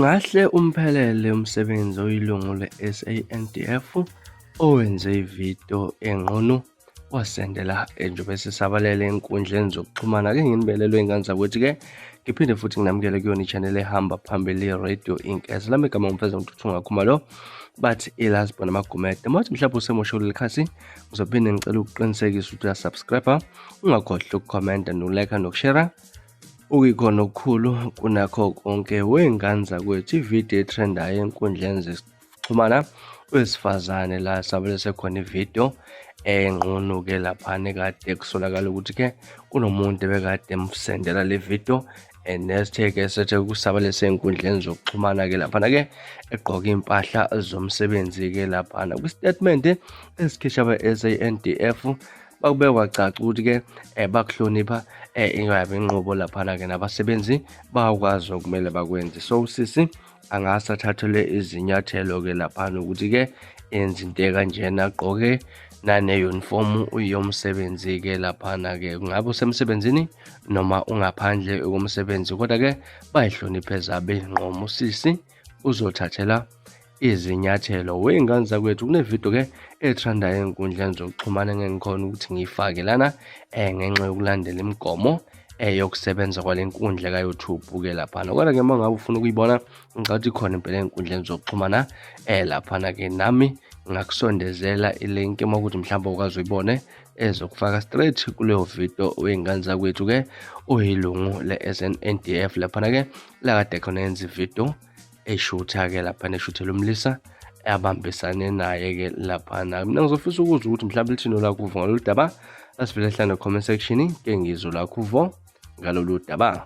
Ungahle umphelele umsebenzi oyilungu le-SANDF owenze ividiyo enqunu wasendela njengoba sisabalele enkundleni zokuxhumana. Ake nginibelelo ey'ngane zakwethu-ke ngiphinde futhi nginamukele kuyona i-channel ehamba phambili ye-Radio Inkes. Lami igama ngumfeza Mthuthuva Khumalo bathi ilazibona amagumede. Mathi mhlawumbe usemusha kuleli khasi ngizophinde ngicela ukuqinisekisa ukuthi uyasubscribe, ungakhohlwa ukukhomenta nokulike nokushare. Ukuyikhona okukhulu kunakho konke wey'ngane zakwethu, ividiyo etrendayo enkundleni zokuxhumana wesifazane la sabele sekhona ividiyo enqunu-ke laphana ekade kusolakala ukuthi-ke kunomuntu ebekade emsendela le vidiyo nesithe-ke sethe kusabale sey'nkundleni zokuxhumana-ke laphana-ke egqoke iy'mpahla zomsebenzi-ke laphana. Kwi-statement esikhishwa abe-SANDF bakubeka kwacaca ukuthi-ke bakuhlonipha ingabe inqubo laphana-ke nabasebenzi bayakwazi okumele bakwenze. So sisi angase athathelwe izinyathelo-ke laphana ukuthi-ke enze into ekanjena, agqoke nane-uniform yomsebenzi-ke laphana-ke, ungabe usemsebenzini noma ungaphandle komsebenzi, kodwa-ke bayihloniphe ezabe iy'nqumo. Sisi uzothathela izinyathelo. Wey'ngane zakwethu kunevidiyo-ke etrendayo ey'nkundleni zokuxhumana engengikhona ukuthi ngiyifake lana ngenxa yokulandela imigomo yokusebenza kwale nkundla ka-YouTube-ke laphana. Kodwa-ke uma ngabe ufuna ukuyibona ngicabanga ukuthi khona impela ey'nkundleni zokuxhumana laphana-ke nami ngakusondezela ilinki uma ukuthi mhlawumbe ukwazi uyibone ezokufaka straight kuleyo video wey'ngane zakwethu-ke oyilungu le-SANDF laphana-ke lakade khona yenza ividiyo eshutha-ke laphana, eshuthela umlisa abambisane naye-ke laphana. Mina ngizofisa ukuzwa ukuthi mhlawumbe lithini lakho uvo ngalolu daba, asivele hlane comment section ke ngizwe lakho uvo ngalolu daba.